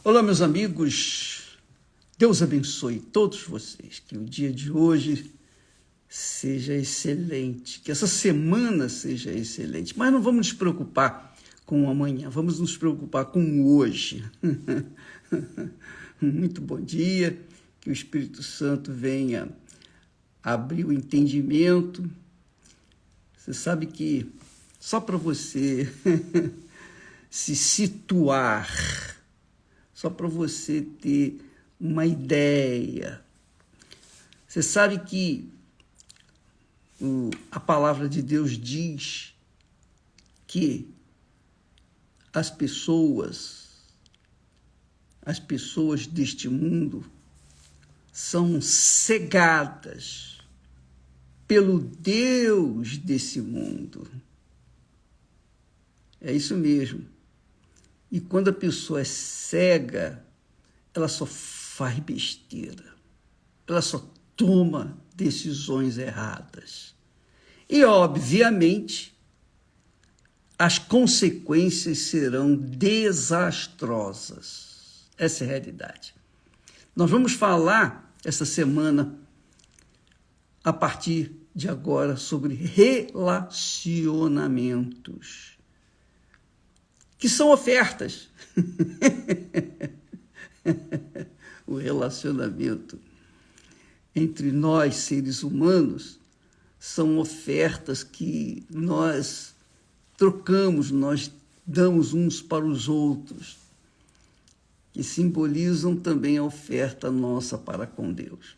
Olá, meus amigos, Deus abençoe todos vocês, que o dia de hoje seja excelente, que essa semana seja excelente, mas não vamos nos preocupar com o amanhã, vamos nos preocupar com o hoje. Muito bom dia, que o Espírito Santo venha abrir o entendimento. Você sabe que só para você se situar, só para você ter uma ideia. Você sabe que a palavra de Deus diz que as pessoas deste mundo são cegadas pelo Deus desse mundo. É isso mesmo. E quando a pessoa é cega, ela só faz besteira, ela só toma decisões erradas. E, obviamente, as consequências serão desastrosas. Essa é a realidade. Nós vamos falar essa semana, a partir de agora, sobre relacionamentos, que são ofertas. O relacionamento entre nós, seres humanos, são ofertas que nós trocamos, nós damos uns para os outros, que simbolizam também a oferta nossa para com Deus.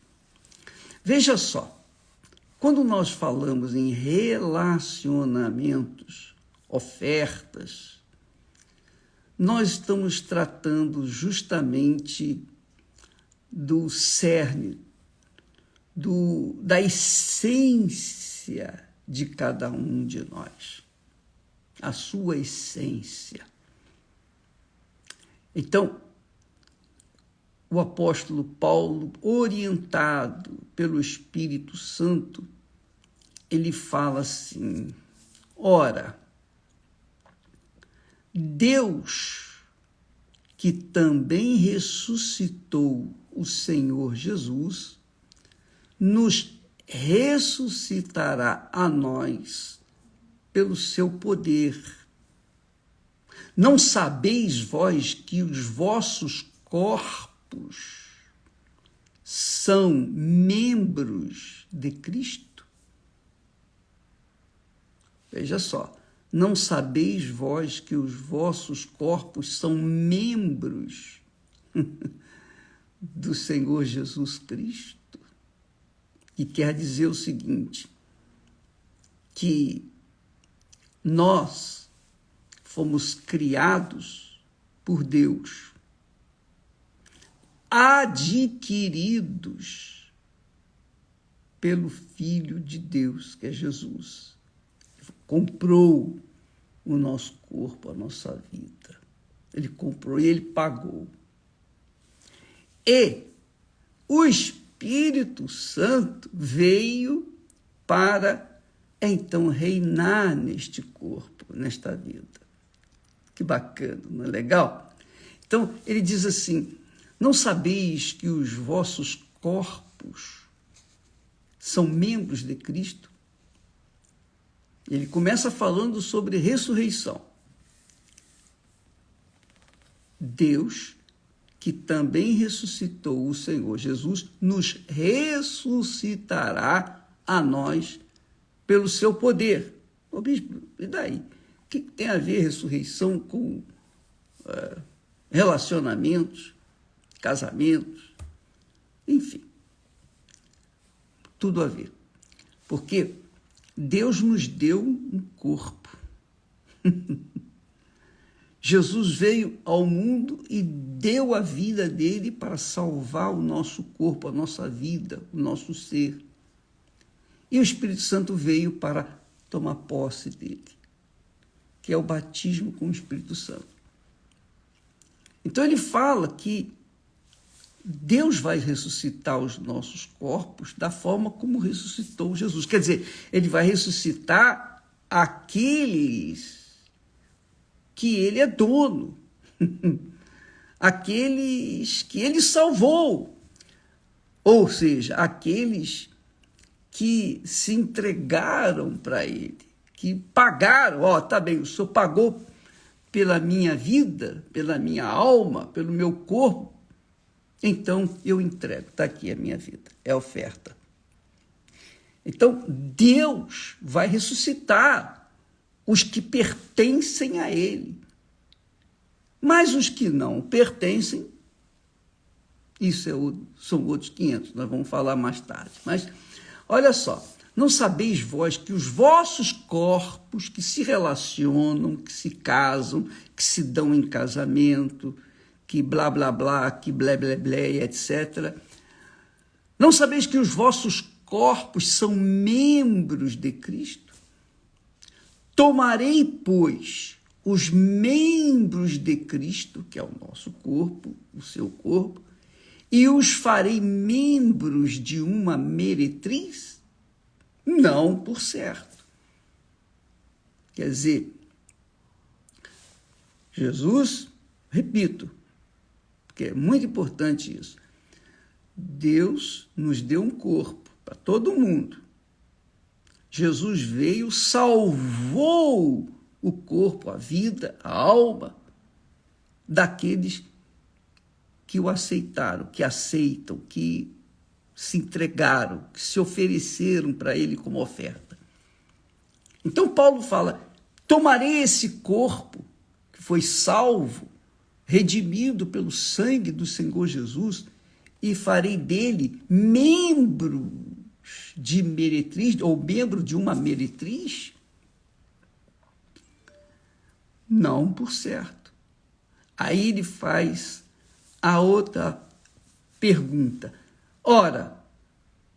Veja só, quando nós falamos em relacionamentos, ofertas, nós estamos tratando justamente do cerne, da essência de cada um de nós, a sua essência. Então, o apóstolo Paulo, orientado pelo Espírito Santo, ele fala assim: ora, Deus, que também ressuscitou o Senhor Jesus, nos ressuscitará a nós pelo seu poder. Não sabeis vós que os vossos corpos são membros de Cristo? Veja só. Não sabeis vós que os vossos corpos são membros do Senhor Jesus Cristo? E quer dizer o seguinte, que nós fomos criados por Deus, adquiridos pelo Filho de Deus, que é Jesus. Comprou o nosso corpo, a nossa vida. Ele comprou e ele pagou. E o Espírito Santo veio para, então, reinar neste corpo, nesta vida. Que bacana, não é legal? Então, ele diz assim: não sabeis que os vossos corpos são membros de Cristo? Ele começa falando sobre ressurreição. Deus, que também ressuscitou o Senhor Jesus, nos ressuscitará a nós pelo seu poder. Ô bispo, e daí? O que tem a ver ressurreição com relacionamentos, casamentos? Enfim, tudo a ver. Porque Deus nos deu um corpo. Jesus veio ao mundo e deu a vida dele para salvar o nosso corpo, a nossa vida, o nosso ser. E o Espírito Santo veio para tomar posse dele, que é o batismo com o Espírito Santo. Então ele fala que Deus vai ressuscitar os nossos corpos da forma como ressuscitou Jesus. Quer dizer, ele vai ressuscitar aqueles que ele é dono. aqueles que ele salvou, ou seja, aqueles que se entregaram para ele, que pagaram. Tá bem, o Senhor pagou pela minha vida, pela minha alma, pelo meu corpo, então eu entrego, está aqui a minha vida, é a oferta. Então Deus vai ressuscitar os que pertencem a ele, mas os que não pertencem, são outros 500, nós vamos falar mais tarde. Mas olha só, não sabeis vós que os vossos corpos que se relacionam, que se casam, que se dão em casamento, que blá, blá, blá, que blé, blé, blé, etc. Não sabeis que os vossos corpos são membros de Cristo? Tomarei, pois, os membros de Cristo, que é o nosso corpo, o seu corpo, e os farei membros de uma meretriz? Não, por certo. Quer dizer, Jesus, repito, porque é muito importante isso, Deus nos deu um corpo para todo mundo. Jesus veio, salvou o corpo, a vida, a alma daqueles que o aceitaram, que aceitam, que se entregaram, que se ofereceram para ele como oferta. Então Paulo fala, tomarei esse corpo que foi salvo, redimido pelo sangue do Senhor Jesus, e farei dele membros de meretriz, ou membro de uma meretriz? Não, por certo. Aí ele faz a outra pergunta. Ora,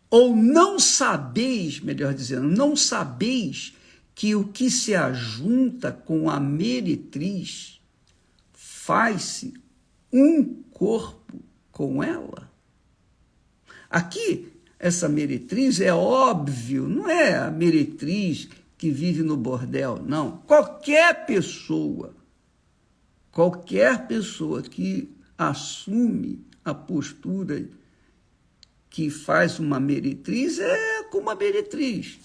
ou não sabeis, melhor dizendo, não sabeis que o que se ajunta com a meretriz faz-se um corpo com ela? Aqui, essa meretriz é óbvio, não é a meretriz que vive no bordel, não. Qualquer pessoa que assume a postura que faz uma meretriz é como uma meretriz.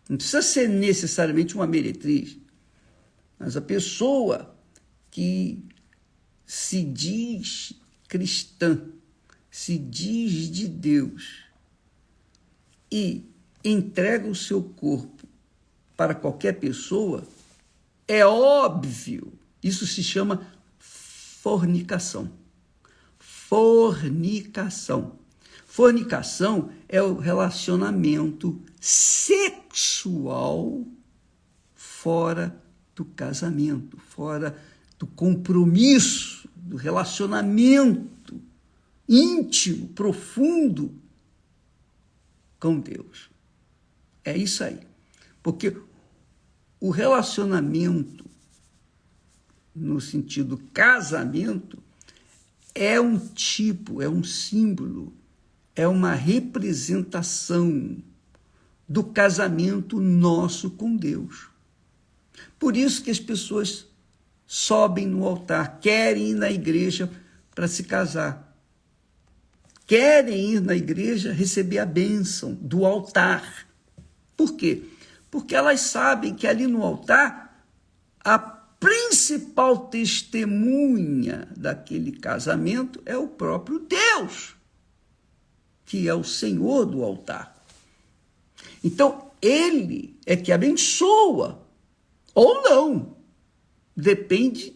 Não precisa ser necessariamente uma meretriz, mas a pessoa que se diz cristã, se diz de Deus e entrega o seu corpo para qualquer pessoa, é óbvio, isso se chama fornicação. Fornicação. Fornicação é o relacionamento sexual fora do casamento, fora do compromisso, do relacionamento íntimo, profundo com Deus. É isso aí. Porque o relacionamento, no sentido casamento, é um tipo, é um símbolo, é uma representação do casamento nosso com Deus. Por isso que as pessoas sobem no altar, querem ir na igreja para se casar. Querem ir na igreja receber a bênção do altar. Por quê? Porque elas sabem que ali no altar, a principal testemunha daquele casamento é o próprio Deus, que é o Senhor do altar. Então, ele é que abençoa, ou não. Depende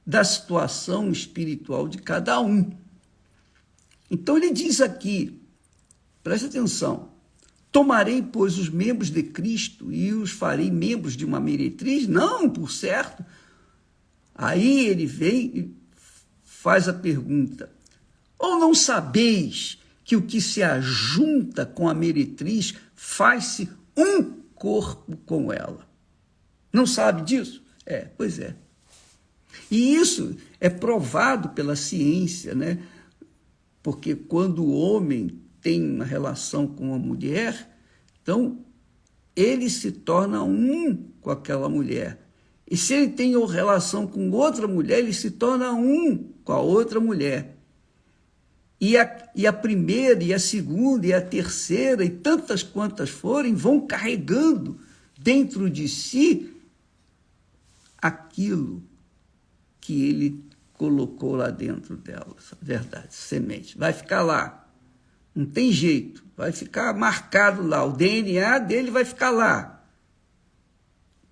da situação espiritual de cada um. Então ele diz aqui, preste atenção, tomarei, pois, os membros de Cristo e os farei membros de uma meretriz? Não, por certo. Aí ele vem e faz a pergunta, ou não sabeis que o que se ajunta com a meretriz faz-se um corpo com ela? Não sabe disso? Pois é. E isso é provado pela ciência, né? Porque quando o homem tem uma relação com uma mulher, então ele se torna um com aquela mulher. E se ele tem relação com outra mulher, ele se torna um com a outra mulher. E a primeira, e a segunda, e a terceira, e tantas quantas forem, vão carregando dentro de si aquilo que ele colocou lá dentro delas. Verdade, semente. Vai ficar lá. Não tem jeito. Vai ficar marcado lá. O DNA dele vai ficar lá.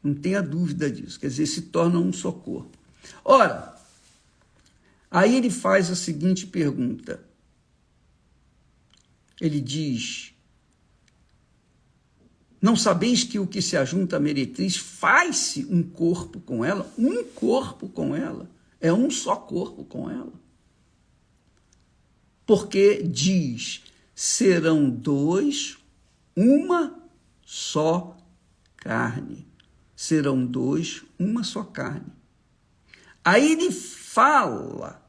Não tenha dúvida disso. Quer dizer, se torna um só corpo. Ora, aí ele faz a seguinte pergunta. Ele diz: não sabeis que o que se ajunta à meretriz faz-se um corpo com ela? Um corpo com ela. É um só corpo com ela. Porque diz, serão dois, uma só carne. Serão dois, uma só carne. Aí ele fala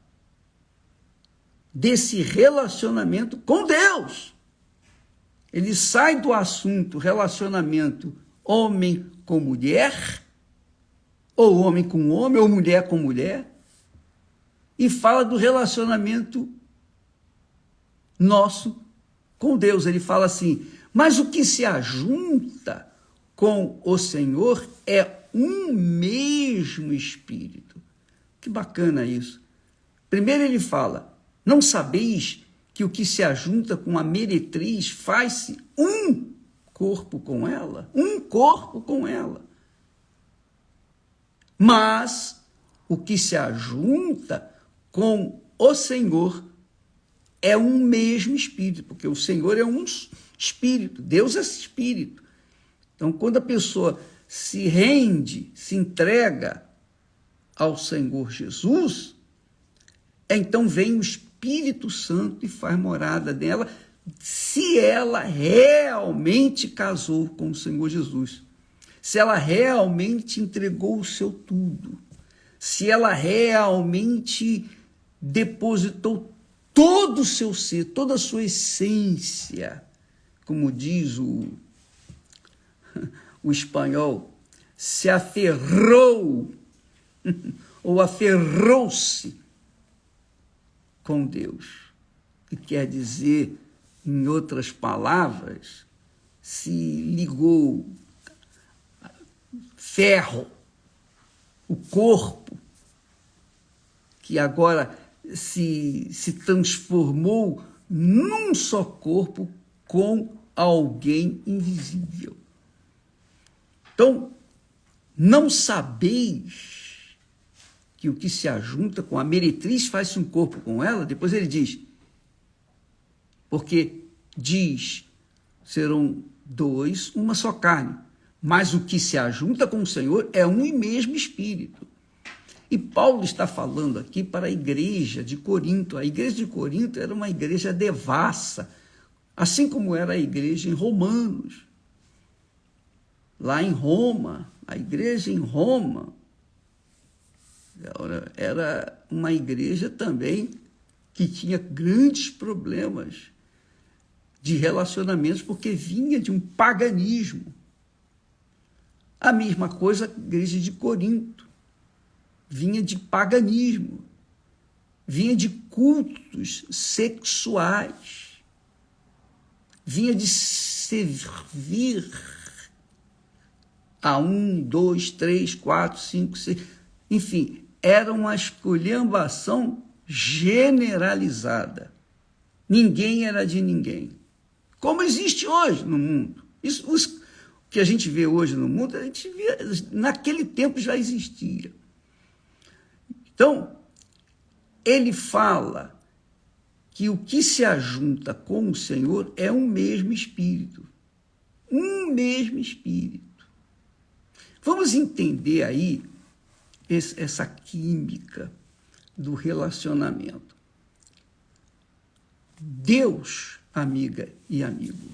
desse relacionamento com Deus. Ele sai do assunto relacionamento homem com mulher, ou homem com homem, ou mulher com mulher, e fala do relacionamento nosso com Deus. Ele fala assim, mas o que se ajunta com o Senhor é um mesmo Espírito. Que bacana isso. Primeiro ele fala, não sabeis que o que se ajunta com a meretriz faz-se um corpo com ela? Um corpo com ela. Mas o que se ajunta com o Senhor é um mesmo Espírito, porque o Senhor é um Espírito, Deus é Espírito. Então, quando a pessoa se rende, se entrega ao Senhor Jesus, então vem o Espírito Santo e faz morada nela, se ela realmente casou com o Senhor Jesus, se ela realmente entregou o seu tudo, se ela realmente depositou todo o seu ser, toda a sua essência, como diz o espanhol, se aferrou ou aferrou-se com Deus, que quer dizer, em outras palavras, se ligou, ferro, o corpo, que agora se transformou num só corpo com alguém invisível. Então, não sabeis que o que se ajunta com a meretriz faz-se um corpo com ela? Depois ele diz, porque diz, serão dois, uma só carne, mas o que se ajunta com o Senhor é um e mesmo Espírito. E Paulo está falando aqui para a igreja de Corinto. A igreja de Corinto era uma igreja devassa, assim como era a igreja em Romanos. Lá em Roma, a igreja em Roma era uma igreja também que tinha grandes problemas de relacionamentos, porque vinha de um paganismo. A mesma coisa a igreja de Corinto. Vinha de paganismo, vinha de cultos sexuais, vinha de servir a 1, 2, 3, 4, 5, 6, enfim, era uma esculhambação generalizada. Ninguém era de ninguém. Como existe hoje no mundo. Isso, o que a gente vê hoje no mundo, a gente vê, naquele tempo já existia. Então, ele fala que o que se ajunta com o Senhor é um mesmo Espírito. Um mesmo Espírito. Vamos entender aí essa química do relacionamento. Deus, amiga e amigo,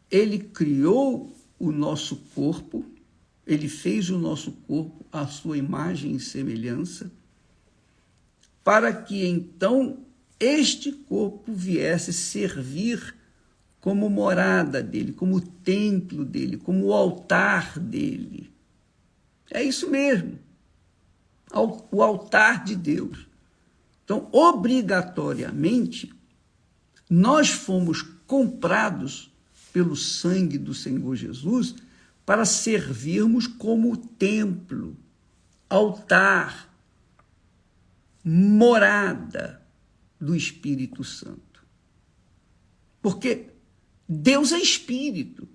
ele criou o nosso corpo, ele fez o nosso corpo à sua imagem e semelhança, para que então este corpo viesse servir como morada dele, como templo dele, como altar dele. É isso mesmo. O altar de Deus. Então, obrigatoriamente, nós fomos comprados pelo sangue do Senhor Jesus para servirmos como templo, altar, morada do Espírito Santo. Porque Deus é Espírito.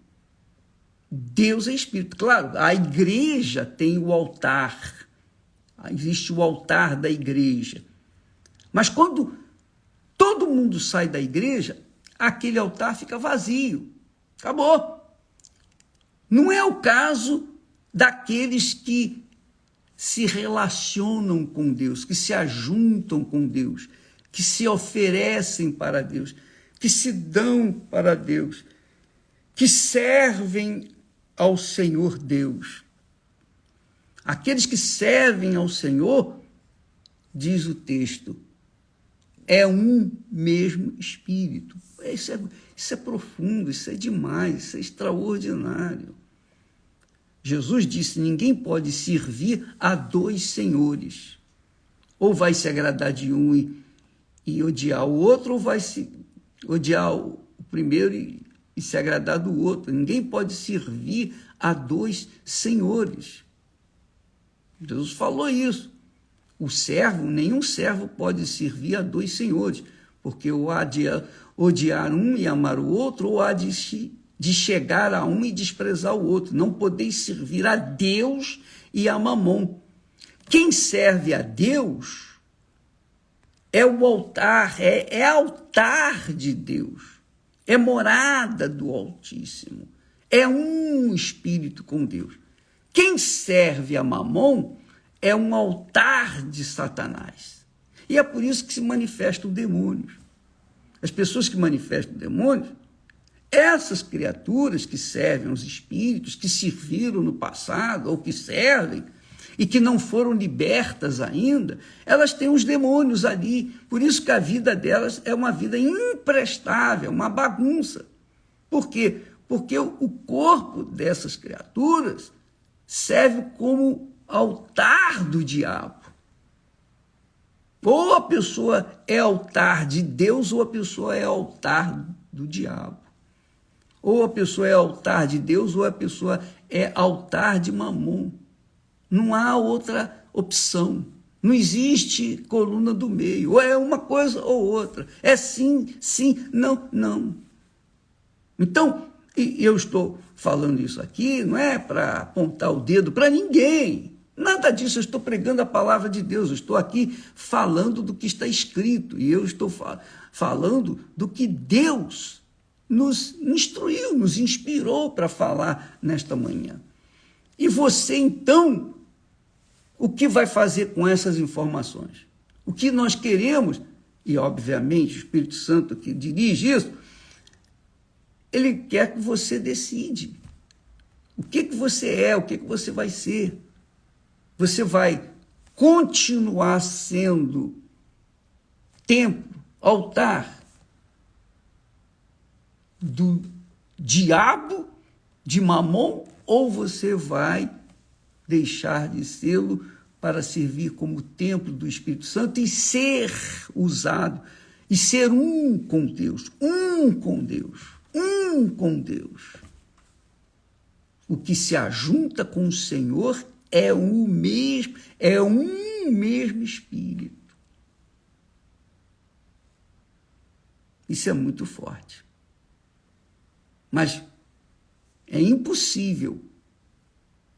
Deus é Espírito. Claro, a igreja tem o altar. Existe o altar da igreja. Mas quando todo mundo sai da igreja, aquele altar fica vazio. Acabou. Não é o caso daqueles que se relacionam com Deus, que se ajuntam com Deus, que se oferecem para Deus, que se dão para Deus, que servem ao Senhor Deus. Aqueles que servem ao Senhor, diz o texto, é um mesmo Espírito. Isso é profundo, isso é demais, isso é extraordinário. Jesus disse, ninguém pode servir a dois senhores. Ou vai se agradar de um e odiar o outro, ou vai se odiar o primeiro e se agradar do outro. Ninguém pode servir a dois senhores. Jesus falou isso. Nenhum servo pode servir a dois senhores, porque ou há de odiar um e amar o outro, ou há de chegar a um e desprezar o outro. Não podeis servir a Deus e a Mamon. Quem serve a Deus é o altar, é altar de Deus, é morada do Altíssimo, é um espírito com Deus. Quem serve a Mamon é um altar de Satanás. E é por isso que se manifestam demônios. As pessoas que manifestam demônios, essas criaturas que servem aos espíritos, que serviram no passado, ou que servem, e que não foram libertas ainda, elas têm os demônios ali. Por isso que a vida delas é uma vida imprestável, uma bagunça. Por quê? Porque o corpo dessas criaturas serve como altar do diabo. Ou a pessoa é altar de Deus, ou a pessoa é altar do diabo. Ou a pessoa é altar de Deus, ou a pessoa é altar de Mamon. Não há outra opção. Não existe coluna do meio. Ou é uma coisa ou outra. É sim, sim, não, não. Então, eu estou falando isso aqui, não é para apontar o dedo para ninguém. Nada disso, eu estou pregando a palavra de Deus. Eu estou aqui falando do que está escrito. E eu estou falando do que Deus nos instruiu, nos inspirou para falar nesta manhã. E você, então, o que vai fazer com essas informações? O que nós queremos, e obviamente o Espírito Santo que dirige isso, ele quer que você decide. O que você é, o que você vai ser. Você vai continuar sendo templo, altar do diabo, de Mamon, ou você vai deixar de sê-lo para servir como templo do Espírito Santo e ser usado, e ser um com Deus, um com Deus, um com Deus. O que se ajunta com o Senhor é um mesmo Espírito. Isso é muito forte. Mas é impossível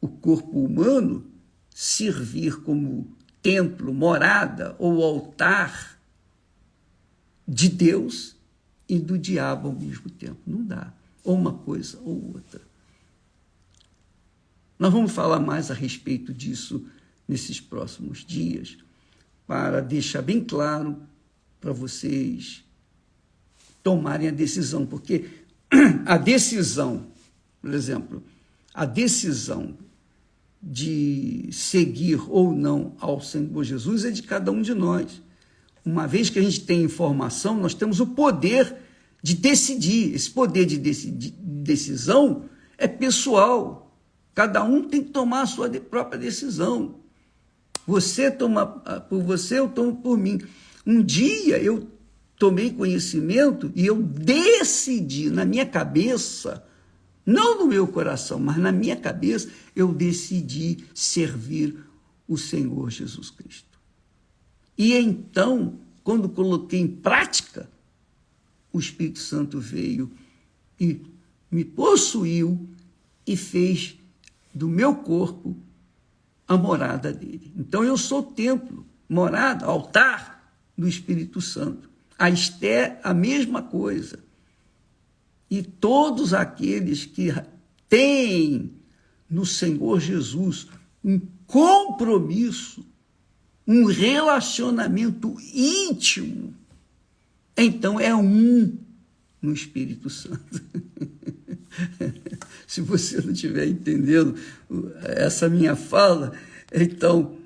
o corpo humano servir como templo, morada ou altar de Deus e do diabo ao mesmo tempo. Não dá. Ou uma coisa ou outra. Nós vamos falar mais a respeito disso nesses próximos dias, para deixar bem claro para vocês tomarem a decisão, porque a decisão, por exemplo, a decisão de seguir ou não ao Senhor Jesus é de cada um de nós. Uma vez que a gente tem informação, nós temos o poder de decidir. Esse poder de decisão é pessoal. Cada um tem que tomar a sua própria decisão. Você toma por você, eu tomo por mim. Um dia eu tomei conhecimento e eu decidi na minha cabeça, não no meu coração, mas na minha cabeça, eu decidi servir o Senhor Jesus Cristo. E então, quando coloquei em prática, o Espírito Santo veio e me possuiu e fez do meu corpo a morada dele. Então eu sou templo, morada, altar do Espírito Santo. A Esté, a mesma coisa. E todos aqueles que têm no Senhor Jesus um compromisso, um relacionamento íntimo, então é um no Espírito Santo. Se você não estiver entendendo essa minha fala, então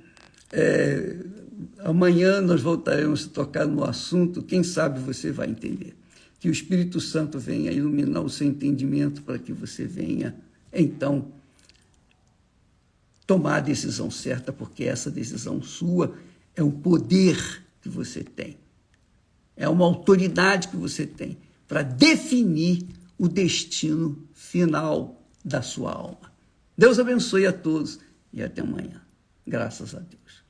amanhã nós voltaremos a tocar no assunto, quem sabe você vai entender. Que o Espírito Santo venha iluminar o seu entendimento para que você venha, então, tomar a decisão certa, porque essa decisão sua é um poder que você tem, é uma autoridade que você tem para definir o destino final da sua alma. Deus abençoe a todos e até amanhã. Graças a Deus.